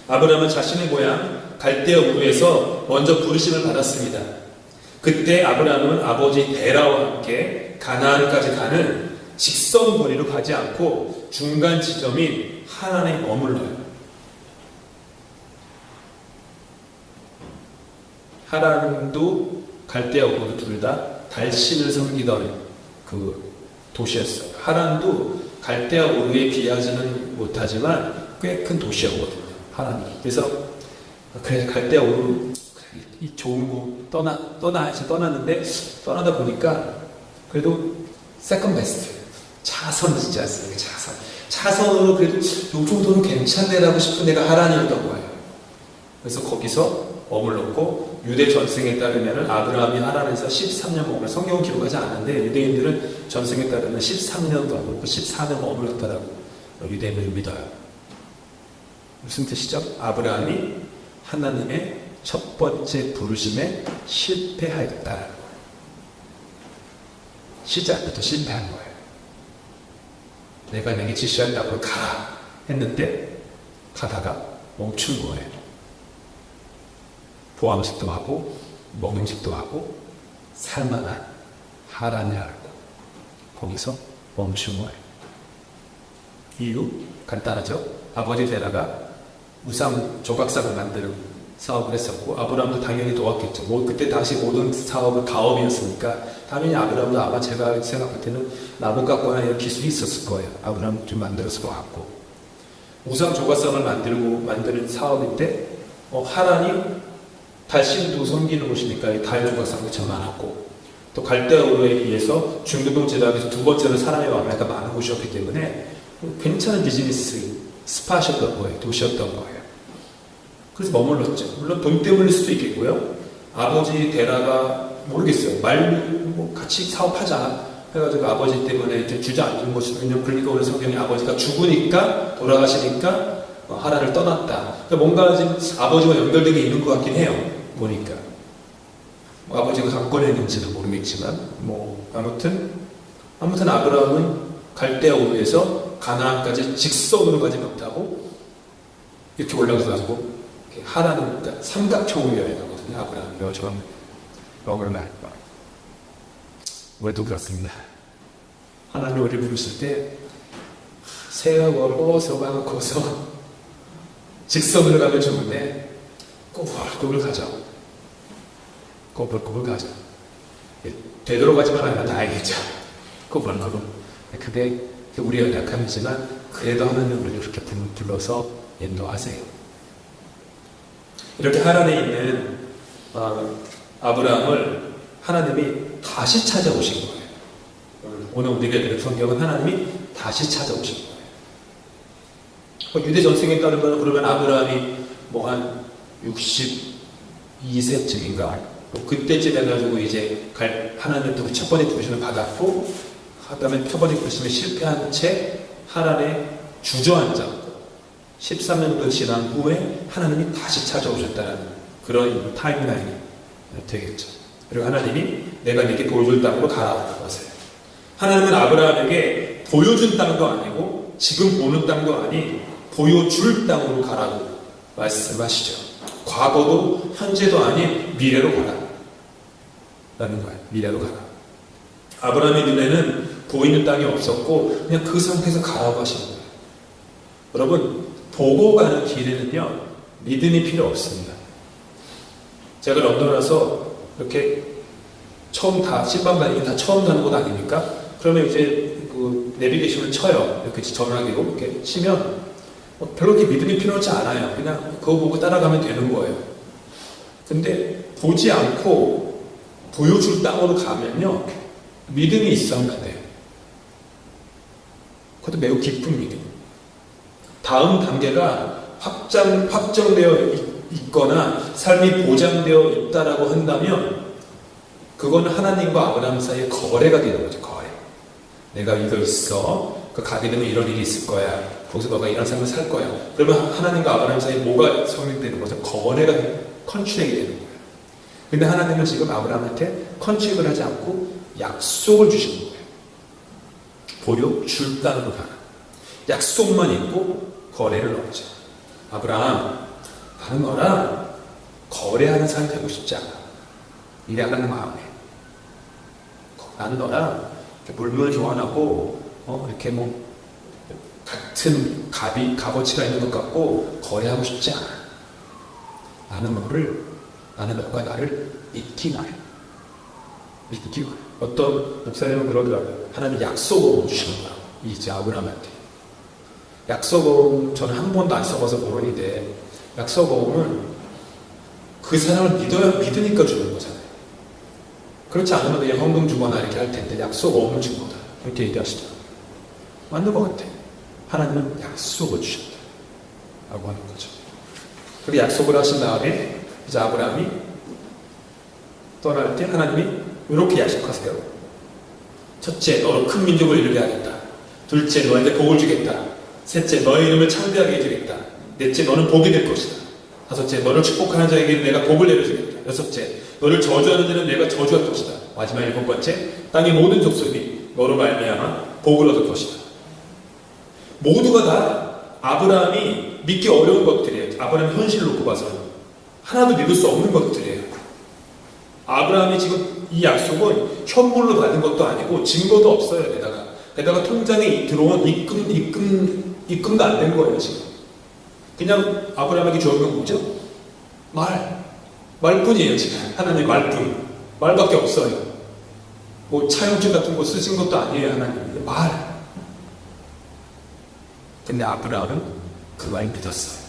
아브라함은 자신의 고향 갈대아 우르에서 먼저 부르심을 받았습니다. 그때 아브라함은 아버지 데라와 함께 가나안까지 가는 직선 거리로 가지 않고 중간 지점인 하란에 머물러요. 하란도 갈대아 우르도 둘 다 달신을 섬기던 그 도시였어요. 하란도 갈대아 우르에 비하지는 못하지만 꽤 큰 도시였거든요. 하란이. 그래서 갈대아 우르 이 좋은 곳 떠났는데 떠나다 보니까 그래도 세컨 베스트 차선 진짜 였어요. 차선으로 그래도 요 정도는 괜찮네라고 싶은 데가 하란이었던 거예요. 그래서 거기서 머물렀고 유대 전승에 따르면 아브라함이 하란에서 13년 머물러 성경은 기록하지 않았는데 유대인들은 전승에 따르면 13년도 안 그렇고 14년 머물렀다라고 유대인들을 믿어요. 무슨 뜻이죠? 아브라함이 하나님의 첫 번째 부르심에 실패하였다라는 거예요. 시작부터 실패한 거예요. 내가 내게 지시한다고 가라 했는데 가다가 멈춘 거예요. 보암식도 하고 먹음직도 하고 살만한 하란을 알고 거기서 멈춘 거예요. 이유 간단하죠. 아버지 데라가 우상 조각상을 만드는 사업을 했었고 아브라함도 당연히 도왔겠죠. 그때 당시 모든 사업은 가업이었으니까 당연히 아브라함도 아마 제가 생각할 때는 나무 깎거나 이런 기술이 있었을 거예요. 아브라함 좀 만들어서 도왔고 우상 조각상을 만드는 사업인데 하란이 달신도 섬기는 곳이니까 달 조각상도 참 많았고 또 갈대아 우르에 의해서 중동동 제도에서 두 번째로 사람의 왕래가 많은 곳이었기 때문에 괜찮은 비즈니스 스팟이었던 거예요. 도시였던 거예요. 그래서 머물렀죠. 물론 돈 때문일 수도 있겠고요. 아버지 데라가 모르겠어요. 같이 사업하자 해가지고 아버지 때문에 이제 주저앉은 것이죠. 왜냐면 그러니까 오늘 성경에 아버지가 죽으니까 돌아가시니까 하란을 떠났다. 그러니까 뭔가 지금 아버지와 연결된 게 있는 것 같긴 해요. 보니까 아버지가 강권했는지는 모르겠지만 아무튼 아브라함은 갈대아 우르에서 가나안까지 직선으로 가지 못하고 이렇게 올라가서 하란은 그러니까 삼각형으로 여행하거든요. 아브라함이 저는 먹을만 왜도 그렇습니다. 하나님 우리를 부르실 때 세하고 서방고서 직선으로 가면 좋은데 꼬불꼬불 가죠. 꼬불꼬불 가죠. 되돌아가지만 않으면 다행이죠. 꼬불꼬불. 그게 우리가 약함이지만 그래도 하나님 우리를 그렇게 불러서 인도하세요. 이렇게 하란에 있는 아브라함을 하나님이 다시 찾아오신 거예요. 오늘 우리가 읽은 성경은 하나님이 다시 찾아오신 거예요. 유대 전승에 따르면 그러면 아브라함이 한 62세쯤인가 그때쯤 해가지고 이제 하나님부터 첫 번째 부르심을 받았고 그다음에 첫 번째 부르심에 실패한 채 하란에 주저앉았고 13년도 지난 후에 하나님이 다시 찾아오셨다는 그런 타임라인이 되겠죠. 그리고 하나님이 내가 네게 보여줄 땅으로 가라고 하세요. 하나님은 아브라함에게 보여준 땅도 아니고 지금 보는 땅도 아닌 보여줄 땅으로 가라고 말씀하시죠. 과거도 현재도 아닌 미래로 가라 라는 거예요. 미래로 가라. 아브라함의 눈에는 보이는 땅이 없었고 그냥 그 상태에서 가라고 하시는 거예요. 여러분 보고 가는 길에는요 믿음이 필요 없습니다. 제가 런던 와서 이렇게 처음 다 신방 다니기 다 처음 가는 곳 아닙니까? 그러면 이제 그 내비게이션을 쳐요. 이렇게 전화기로 이렇게 치면 별로 그렇게 믿음이 필요하지 않아요. 그냥 그거 보고 따라가면 되는 거예요. 근데 보지 않고 보여줄 땅으로 가면요, 믿음이 있어야 돼요. 그것도 매우 깊은 믿음. 다음 단계가 확정되어 있거나 삶이 보장되어 있다라고 한다면 그건 하나님과 아브라함 사이의 거래가 되는 거죠. 거래. 내가 이거 있어. 그 가게 되면 이런 일이 있을 거야. 거기서 너가 이런 삶을 살 거야. 그러면 하나님과 아브라함 사이에 뭐가 성립되는 거죠? 거래가, 컨트랙이 되는 거예요. 근데 하나님은 지금 아브라함한테 컨트랙을 하지 않고 약속을 주시는 거예요. 보려 줄 땅으로 가라. 약속만 있고 거래를 없죠. 아브라함, 나는 너랑 거래하는 사람이 되고 싶지 않아. 일하는 마음에. 나는 너랑 물물 교환하고 이렇게 뭐 같은 값어치가 있는 것 같고 거래하고 싶지 않아. 나는 너가 나를 믿기나 해. 믿기고. 어떤 목사님은 그러더라고요. 하나님 약속을 주시는 거야. 이제 아브라함한테. 약속은 저는 한 번도 안 써봐서 모르는데, 약속은 그 사람을 믿으니까 주는 거잖아요. 그렇지 않으면 그냥 헌금 주거나 이렇게 할 텐데, 약속은 준 거다. 이렇게 얘기하시더라고요. 맞는 것 같아요. 하나님은 약속을 주셨다. 라고 하는 거죠. 그렇게 약속을 하신 다음에, 이제 아브라함이 떠날 때 하나님이 이렇게 약속하세요. 첫째, 너로 큰 민족을 이루게 하겠다. 둘째, 너에게 복을 주겠다. 셋째, 너의 이름을 창대하게 해주겠다. 넷째, 너는 복이 될 것이다. 다섯째, 너를 축복하는 자에게 내가 복을 내려주겠다. 여섯째, 너를 저주하는 자는 내가 저주할 것이다. 마지막 일곱 번째, 땅의 모든 족속이 너로 말미암아 복을 얻을 것이다. 모두가 다 아브라함이 믿기 어려운 것들이에요. 아브라함 현실을 놓고 봐서는 하나도 믿을 수 없는 것들이에요. 아브라함이 지금 이 약속은 현물로 받은 것도 아니고 증거도 없어요. 게다가 통장에 들어온 입금도 안 된 거예요. 지금 그냥 아브라함에게 주어진 건 뭐죠? 말뿐이에요. 지금 하나님의 말밖에 없어요. 뭐 차용증 같은 거 쓰신 것도 아니에요. 하나님 말. 근데 아브라함은 그 말 믿었어요.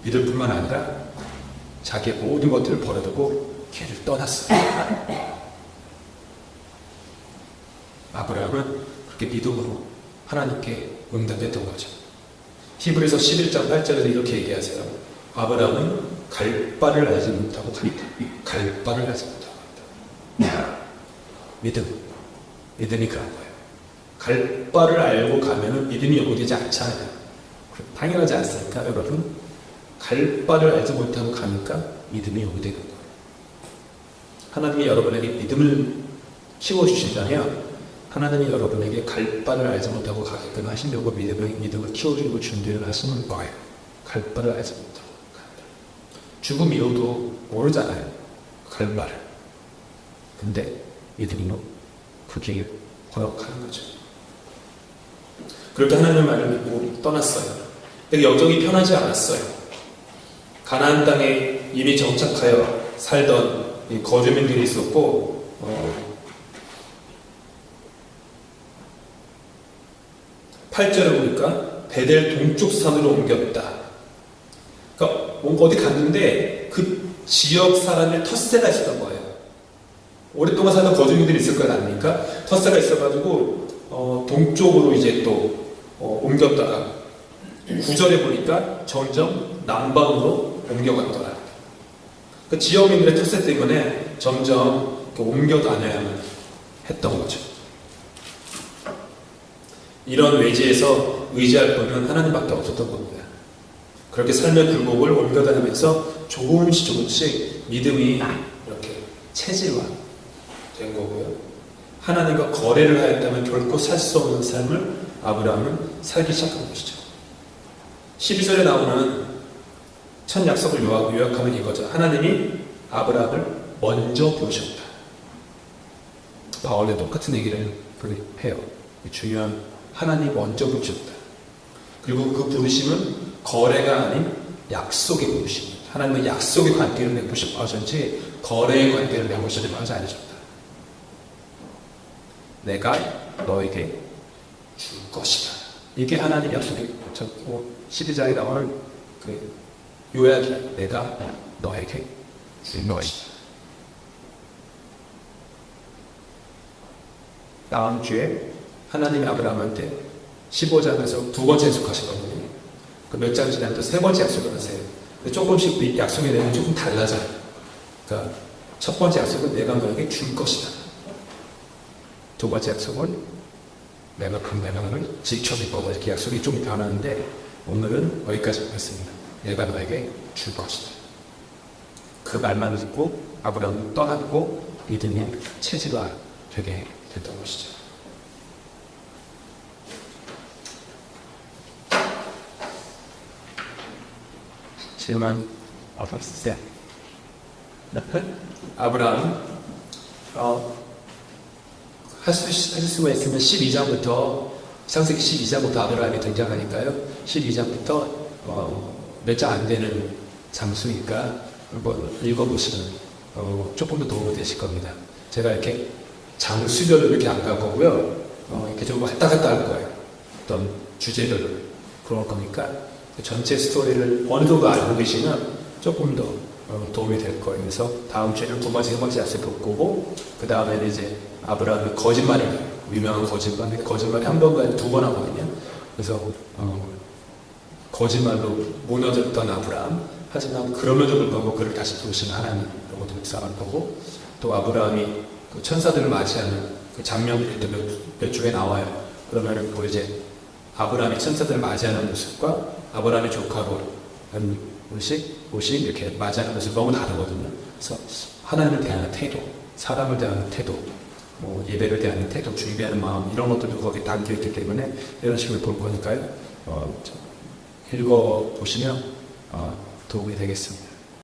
믿을 뿐만 아니라 자기의 모든 것들을 버려두고 걔를 떠났어요. 아브라함은 그렇게 믿음으로 하나님께 응답했던 거죠. 히브리서 11장 8절에서 이렇게 얘기하세요. 아브라함은 갈 바를 알지 못하고 간다. 갈 바를 알지 못하고 간다. 믿음이 그런 거예요. 갈 바를 알고 가면은 믿음이 요구되지 않잖아요. 당연하지 않습니까, 여러분? 갈 바를 알지 못하고 가니까 믿음이 요구되는 거예요. 하나님이 여러분에게 믿음을 키워주신다면 하나님이 여러분에게 갈 바를 알지 못하고 가게끔 하시려고 믿음을 키워주고 준비를 하시는 거예요. 갈 바를 알지 못하고 간다. 죽음 이후도 모르잖아요. 갈 바를. 근데 믿음으로 그 길을 허락하는 거죠. 그렇게 하나님의 말을 믿고 떠났어요. 근데 여정이 편하지 않았어요. 가나안 땅에 이미 정착하여 살던 이 거주민들이 있었고 8절을 보니까 베델 동쪽 산으로 옮겼다. 그러니까 뭔가 어디 갔는데 그 지역 사람의 텃세가 있었던 거예요. 오랫동안 살던 거주민들이 있을 거 아닙니까? 텃세가 있어가지고 동쪽으로 이제 또 옮겼다가 9절에 보니까 점점 남방으로 옮겨갔더라. 그 지역민들의 텃세 때문에 점점 옮겨 다녀야만 했던 거죠. 이런 외지에서 의지할 분은 하나님밖에 없었던 겁니다. 그렇게 삶의 굴곡을 옮겨 다니면서 조금씩 믿음이 이렇게 체질화된 거고요. 하나님과 거래를 하였다면 결코 살 수 없는 삶을 아브라함은 살기 시작한 것이죠. 12절에 나오는 첫 약속을 요약하면 이거죠. 하나님이 아브라함을 먼저 부르셨다. 바울도 똑같은 얘기를 해요. 중요한 하나님 먼저 부르셨다. 그리고 그 부르심은 거래가 아닌 약속의 부르심입니다. 하나님은 약속의 관계를 맺고 싶어 하셨지 거래의 관계를 맺고 싶어 하지 않으셨다. 내가 너에게 줄 것이다. 이게 하나님 약속의 12장에 나오는 그 요약이 내가 너에게 줄 것이다. 다음 주에 하나님이 아브라함한테 15장에서 두 번째 약속하시거든요. 그 몇 장 지나면 또 세 번째 약속을 하세요. 근데 조금씩 이 약속의 내용이 조금 달라져요. 그러니까 첫 번째 약속은 내가 너에게 줄 것이다. 두 번째 약속은 내가 그 명령을 지켜줄 거고 이렇게 약속이 좀 변하는데 오늘은 여기까지 하겠습니다. 내가 너에게 줄 것이다. 그 말만 듣고 아브라함은 떠났고 믿음이 체질화 되게 됐던 것이죠. 질문 없었어요. 아브라함 하실 수가 있으면 12장부터 창세기 12장부터 아브라함이 등장하니까요. 12장부터 몇 장 안 되는 장수니까 한번 읽어보시면 조금 더 도움이 되실 겁니다. 제가 이렇게 장수별로 이렇게 안 갈 거고요. 이렇게 좀 왔다 갔다 할 거예요. 어떤 주제별로 그럴 거니까 전체 스토리를 어느 정도 알고 계시면 조금 더 도움이 될 거예요. 그래서 다음 주에는 두 번째, 세 번째 약속 보고 그 다음에는 이제 아브라함의 거짓말이에요. 유명한 거짓말이 한 번가 아니라 두 번 하거든요. 그래서 거짓말로 무너졌던 아브라함, 하지만 그럼에도 불구하고 그를 다시 부르시는 하나님, 이런 것도 싸울 거고, 또 아브라함이 그 천사들을 맞이하는 그 장면이 몇 주에 나와요. 그러면은 그 이제 아브라함이 천사들을 맞이하는 모습과 아브라함의 조카로 한 옷이 이렇게 맞이하는 모습이 너무 다르거든요. 그래서 하나님을 대하는 태도, 사람을 대하는 태도, 뭐 예배를 대하는 태도, 준비하는 마음 이런 것들도 거기에 담겨 있기 때문에 이런 식으로 볼 거니까요. 읽어 보시면 도움이 되겠습니다.